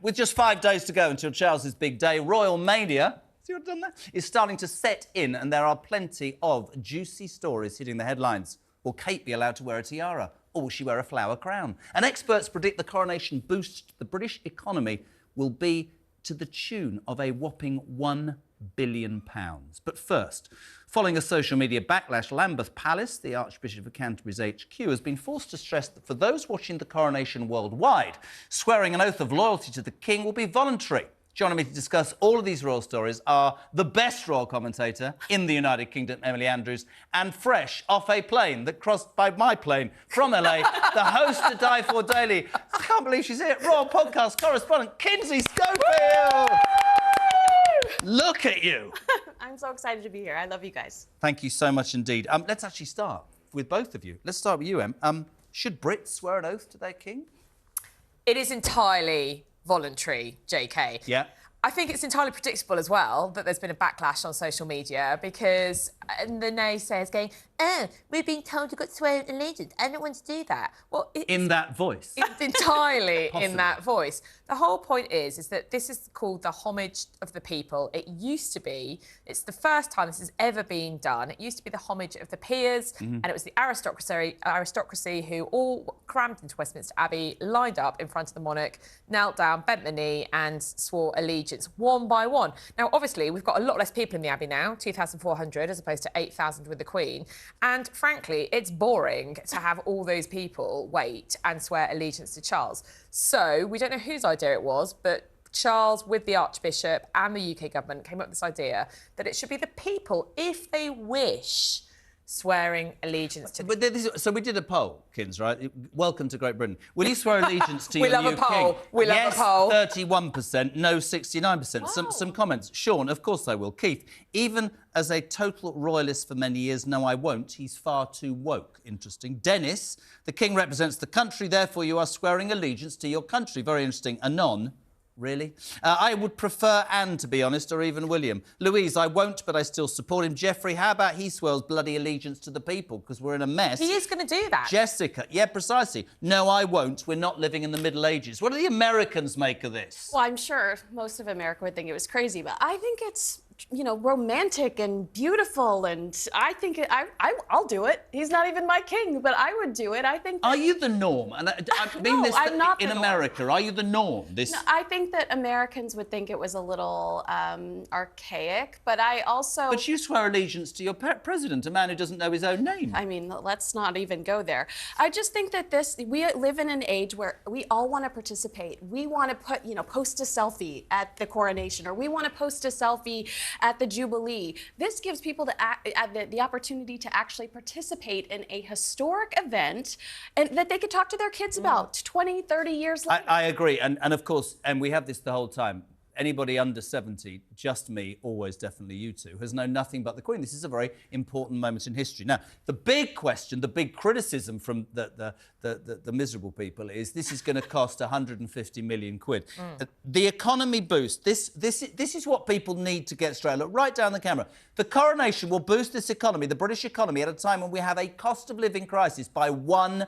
with just 5 days to go until Charles's big day, royal mania, see what I've done there, is starting to set in, and there are plenty of juicy stories hitting the headlines. Will Kate be allowed to wear a tiara, or will she wear a flower crown? And experts predict the coronation boost to the British economy will be to the tune of a whopping £1 billion. But first, following a social media backlash, Lambeth Palace, the Archbishop of Canterbury's HQ, has been forced to stress that for those watching the coronation worldwide, swearing an oath of loyalty to the King will be voluntary. Joining me to discuss all of these royal stories are the best royal commentator in the United Kingdom, Emily Andrews, and fresh off a plane that crossed by my plane from LA, the host to Die For Daily. I can't believe she's here. Royal podcast correspondent Kinsey Schofield. Look at you. I'm so excited to be here. I love you guys. Thank you so much indeed. Let's actually start with both of you. Let's start with you, Em. Should Brits swear an oath to their king? It is entirely voluntary, JK. Yeah. I think it's entirely predictable as well that there's been a backlash on social media because the naysayers going, we're being told you've got to swear allegiance. I don't want to do that. Well, in that voice? It's entirely in that voice. The whole point is that this is called the homage of the people. It used to be, it's the first time this has ever been done. It used to be the homage of the peers, and it was the aristocracy who all crammed into Westminster Abbey, lined up in front of the monarch, knelt down, bent the knee and swore allegiance one by one. Now, obviously, we've got a lot less people in the Abbey now, 2,400 as opposed to 8,000 with the Queen. And frankly, it's boring to have all those people wait and swear allegiance to Charles. So we don't know whose idea it was, but Charles, with the Archbishop and the UK government, came up with this idea that it should be the people, if they wish, swearing allegiance to... So we did a poll, Kins, right? Welcome to Great Britain. Will you swear allegiance to your new king? We love a poll. We love a poll. Yes, 31%, no, 69%. Wow. Some comments. Sean, of course I will. Keith, even as a total royalist for many years, no, I won't. He's far too woke. Interesting. Dennis, the king represents the country, therefore you are swearing allegiance to your country. Very interesting. Anon. Really? I would prefer Anne, to be honest, or even William. Louise, I won't, but I still support him. Jeffrey, how about he swears bloody allegiance to the people, because we're in a mess. He is going to do that. Jessica, yeah, precisely. No, I won't. We're not living in the Middle Ages. What do the Americans make of this? Well, I'm sure most of America would think it was crazy, but I think it's, you know, romantic and beautiful, and I think I'll do it. He's not even my king, but I would do it. I think. Are you the norm? And I mean no, this I'm not in the norm. America. Are you the norm? This. No, I think that Americans would think it was a little archaic, but I also. But you swear allegiance to your president, a man who doesn't know his own name. I mean, let's not even go there. I just think that we live in an age where we all want to participate. We want to post a selfie at the coronation, or we want to post a selfie at the Jubilee. This gives people the opportunity to actually participate in a historic event and that they could talk to their kids about 20, 30 years later. I agree. And of course, and we have this the whole time, anybody under 70, just me, always definitely you two, has known nothing but the Queen. This is a very important moment in history. Now, the big question, the big criticism from the miserable people is this is going to cost 150 million quid. The economy boost, this is what people need to get straight. Look right down the camera. The coronation will boost this economy, the British economy, at a time when we have a cost of living crisis by £1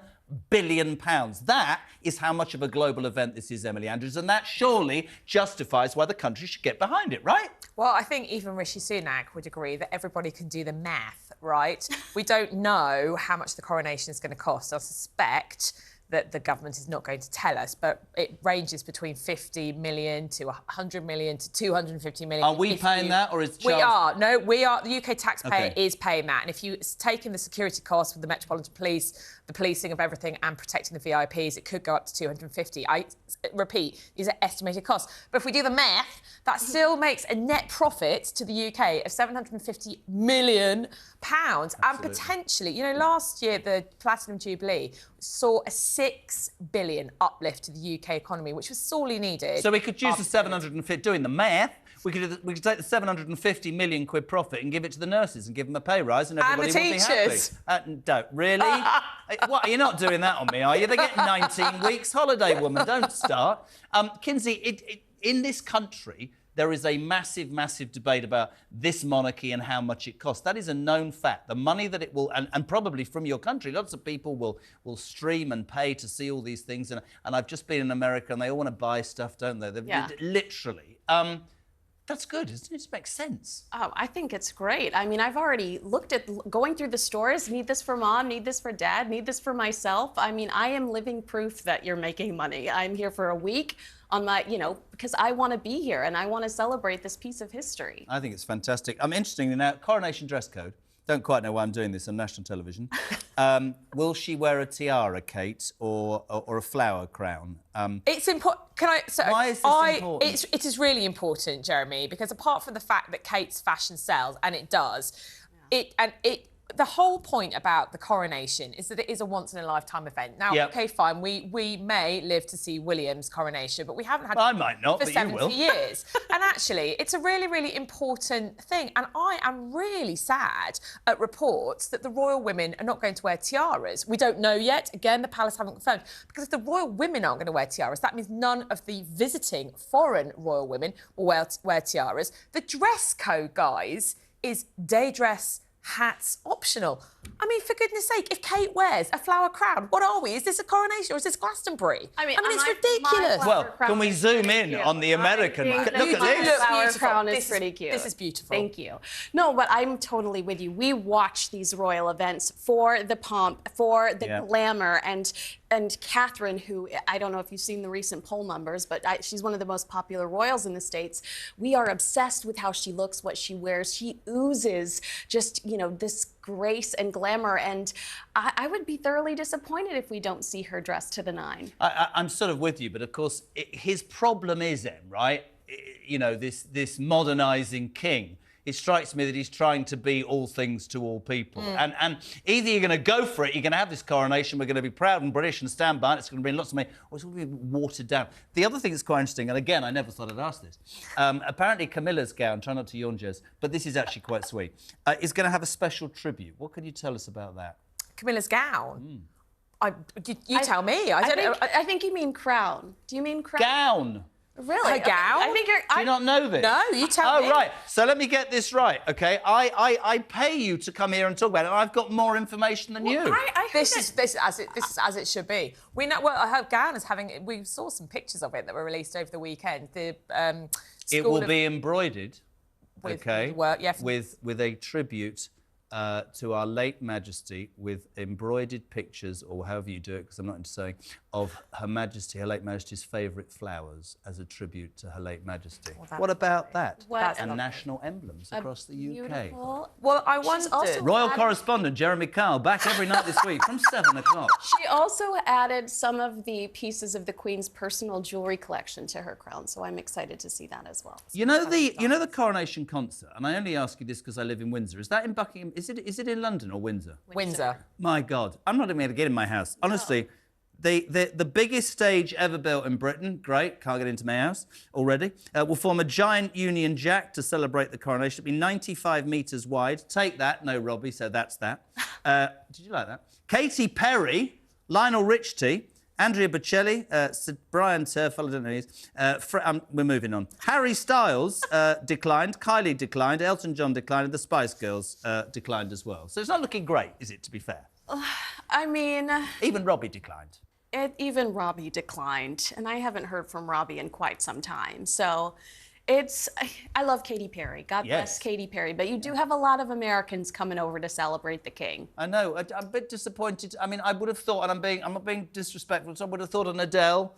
billion. That is how much of a global event this is, Emily Andrews, and that surely justifies why the country should get behind it, right? Well, I think even Rishi Sunak would agree that everybody can do the math, right? We don't know how much the coronation is going to cost. I suspect that the government is not going to tell us, but it ranges between 50 million to 100 million to 250 million. Are we paying that, or is Charles... We are. No, we are. The UK taxpayer Okay. is paying that. And if you take in the security costs with the Metropolitan Police, the policing of everything and protecting the VIPs, it could go up to 250. I repeat, these are estimated costs. But if we do the math, that still makes a net profit to the UK of £750 million. And potentially, you know, last year, the Platinum Jubilee saw a £6 billion uplift to the UK economy, which was sorely needed. So we could use the 750, doing the math, we could take the 750 million quid profit and give it to the nurses and give them a pay rise and everybody the will be teachers. happy. Don't, really? What, you're not doing that on me, are you? They get 19 weeks holiday, woman, don't start. Kinsey, in this country, there is a massive, massive debate about this monarchy and how much it costs. That is a known fact. The money that it will, and probably from your country, lots of people will stream and pay to see all these things. And I've just been in America and they all want to buy stuff, don't they? Yeah. Literally. That's good. It just makes sense. Oh, I think it's great. I mean, I've already looked at going through the stores. Need this for mom, need this for dad, need this for myself. I mean, I am living proof that you're making money. I'm here for a week on my, because I want to be here and I want to celebrate this piece of history. I think it's fantastic. Interestingly now, coronation dress code. Don't quite know why I'm doing this on national television. Will she wear a tiara, Kate, or a flower crown? It's important. Why is this important? It is really important, Jeremy, because apart from the fact that Kate's fashion sells, and it does, the whole point about the coronation is that it is a once-in-a-lifetime event. Now, OK, fine, we may live to see William's coronation, but we haven't had I might not, for but 70 you will. years. And actually, it's a really, really important thing. And I am really sad at reports that the royal women are not going to wear tiaras. We don't know yet. Again, the palace haven't confirmed. Because if the royal women aren't going to wear tiaras, that means none of the visiting foreign royal women will wear tiaras. The dress code, guys, is day dress, hats optional. I mean, for goodness sake, if Kate wears a flower crown, what are we? Is this a coronation or is this Glastonbury? I mean it's ridiculous. Well, can we zoom in on the American? Look at this. The flower crown is pretty cute. This is beautiful. Thank you. No, but I'm totally with you. We watch these royal events for the pomp, for the glamour, and Catherine, who, I don't know if you've seen the recent poll numbers, but she's one of the most popular royals in the States. We are obsessed with how she looks, what she wears. She oozes just, this grace and glamour, and I would be thoroughly disappointed if we don't see her dressed to the nine. I'm sort of with you, but of course, his problem is then, right? This modernising king. It strikes me that he's trying to be all things to all people. And either you're going to go for it, you're going to have this coronation, we're going to be proud and British and stand by it, it's going to bring lots of money, or it's going to be watered down. The other thing that's quite interesting, and again, I never thought I'd ask this, apparently Camilla's gown, try not to yawn, Jez, but this is actually quite sweet, is going to have a special tribute. What can you tell us about that? Camilla's gown? You tell me. I don't know. I think you mean crown. Do you mean crown? Gown. Really? A gown? I think you're... Do you not know this? No, you tell me. Oh, right. So let me get this right, OK? I pay you to come here and talk about it, and I've got more information than you. This is as it should be. We know. Well, her gown is having. We saw some pictures of it that were released over the weekend. The it will be embroidered, with, OK? With a tribute to our late Majesty, with embroidered pictures, or however you do it, because I'm not into sewing, of Her Majesty, Her late Majesty's favourite flowers as a tribute to Her late Majesty. Well, what about that? And national emblems across the UK. Beautiful. Well, I wondered. Royal correspondent Jeremy Kyle back every night this week from 7 o'clock. She also added some of the pieces of the Queen's personal jewellery collection to her crown, so I'm excited to see that as well. You know the coronation concert, and I only ask you this because I live in Windsor. Is that in Buckingham? Is it in London or Windsor? Windsor. My God, I'm not even going to get in my house. Honestly, the biggest stage ever built in Britain, great, can't get into my house already, will form a giant Union Jack to celebrate the coronation. It'll be 95 metres wide. Take that. No, Robbie, so that's that. Did you like that? Katy Perry, Lionel Richie, Andrea Bocelli, Brian Turfell, I don't know who he is. We're moving on. Harry Styles declined, Kylie declined, Elton John declined, and the Spice Girls declined as well. So it's not looking great, is it, to be fair? I mean... Even Robbie declined. Even Robbie declined, and I haven't heard from Robbie in quite some time. So I love Katy Perry. God bless Katy Perry. But you do have a lot of Americans coming over to celebrate the king. I know. I'm a bit disappointed. I mean, I would have thought, and I'm not being disrespectful, so I would have thought an Adele,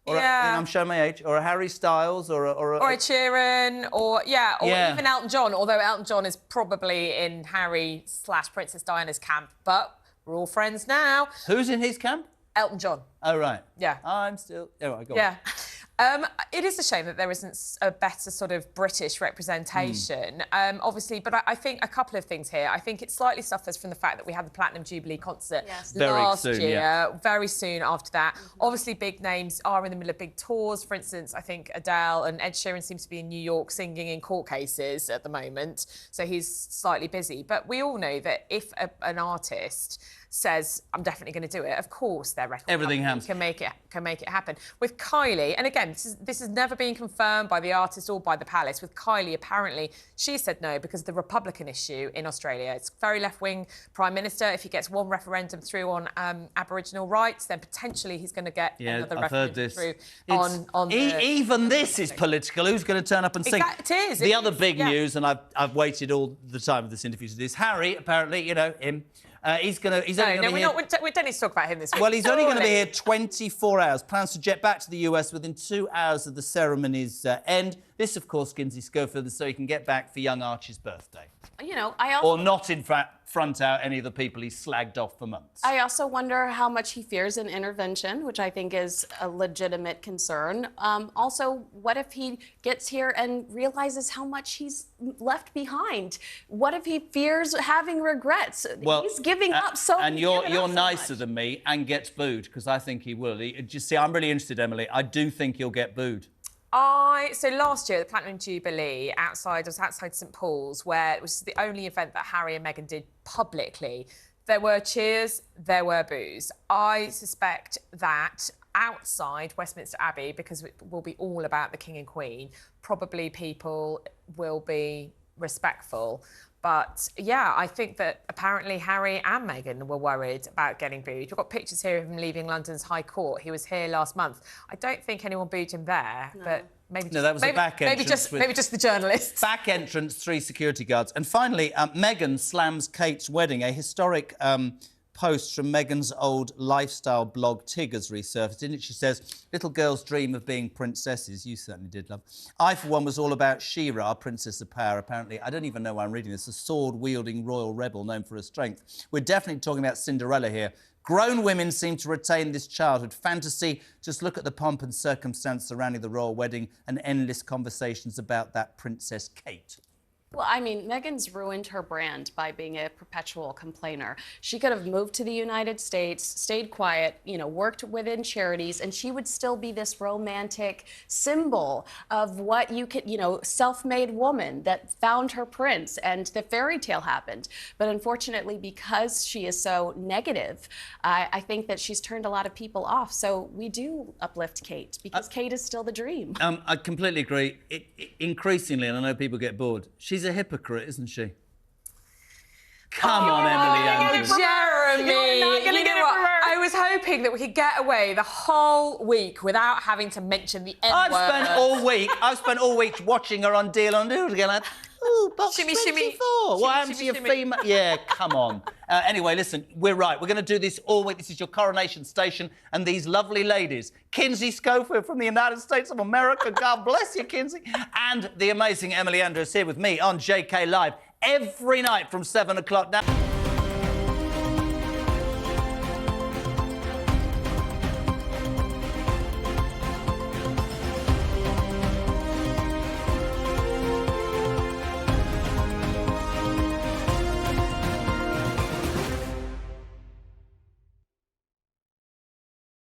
or I'm showing my age, or a Harry Styles, or a Sheeran, or even Elton John. Although Elton John is probably in Harry/Princess Diana's camp, but we're all friends now. Who's in his camp? Elton John. Oh, right. Yeah. I'm still... Oh, right, go on. Yeah. It is a shame that there isn't a better sort of British representation, obviously, but I think a couple of things here. I think it slightly suffers from the fact that we had the Platinum Jubilee concert last year, very soon after that. Obviously, big names are in the middle of big tours. For instance, I think Adele and Ed Sheeran seems to be in New York singing in court cases at the moment, so he's slightly busy. But we all know that if an artist says, I'm definitely going to do it, of course their record Everything company can make it happen. With Kylie, and again, this has never been confirmed by the artist or by the palace. With Kylie, apparently, she said no because of the Republican issue in Australia. It's very left-wing Prime Minister. If he gets one referendum through on Aboriginal rights, then potentially he's going to get another referendum through on even this is political. Who's going to turn up and sing? It is. The other big news, and I've waited all the time of this interview to do this. Harry, apparently, you know him. He's only going to be here. We don't need to talk about him this week. Well, he's only going to be here 24 hours. Plans to jet back to the US within 2 hours of the ceremony's end. This, of course, Kinsey Schofield, is so he can get back for young Archie's birthday. You know, I also... Or not, in fact, front out any of the people he's slagged off for months. I also wonder how much he fears an intervention, which I think is a legitimate concern. Also, what if he gets here and realizes how much he's left behind? What if he fears having regrets? Well, he's giving up so much. And you're nicer than me and gets booed, because I think he will. Just see, I'm really interested, Emily. I do think he'll get booed. So last year, the Platinum Jubilee outside St Paul's, where it was the only event that Harry and Meghan did publicly, there were cheers, there were boos. I suspect that outside Westminster Abbey, because it will be all about the King and Queen, probably people will be respectful. But, yeah, I think that apparently Harry and Meghan were worried about getting booed. We've got pictures here of him leaving London's High Court. He was here last month. I don't think anyone booed him there, but maybe just... No, that was a back entrance. Maybe just the journalists. Back entrance, 3 security guards. And finally, Meghan slams Kate's wedding. A historic post from Meghan's old lifestyle blog, Tig, has resurfaced. In it, she says, little girls dream of being princesses. You certainly did, love. I, for one, was all about Shira, our Princess of Power. Apparently, I don't even know why I'm reading this, a sword-wielding royal rebel known for her strength. We're definitely talking about Cinderella here. Grown women seem to retain this childhood fantasy. Just look at the pomp and circumstance surrounding the royal wedding and endless conversations about that Princess Kate. Well, I mean, Meghan's ruined her brand by being a perpetual complainer. She could have moved to the United States, stayed quiet, you know, worked within charities, and she would still be this romantic symbol of what you could, you know, self-made woman that found her prince, and the fairy tale happened. But unfortunately, because she is so negative, I think that she's turned a lot of people off. So we do uplift Kate, because Kate is still the dream. I completely agree. Increasingly, and I know people get bored, she's a hypocrite, isn't she? Come on, Emily Andrews. Jeremy, I was hoping that we could get away the whole week without having to mention the N word. I've spent all week watching her on Deal on Deal again. Like, ooh, box shimmy, 24. shimmy. What happened to your female? Yeah, come on. Anyway, listen, we're right. We're going to do this all week. This is your Coronation Station, and these lovely ladies, Kinsey Schofield from the United States of America. God bless you, Kinsey. And the amazing Emily Andrews here with me on JK Live every night from 7 o'clock now.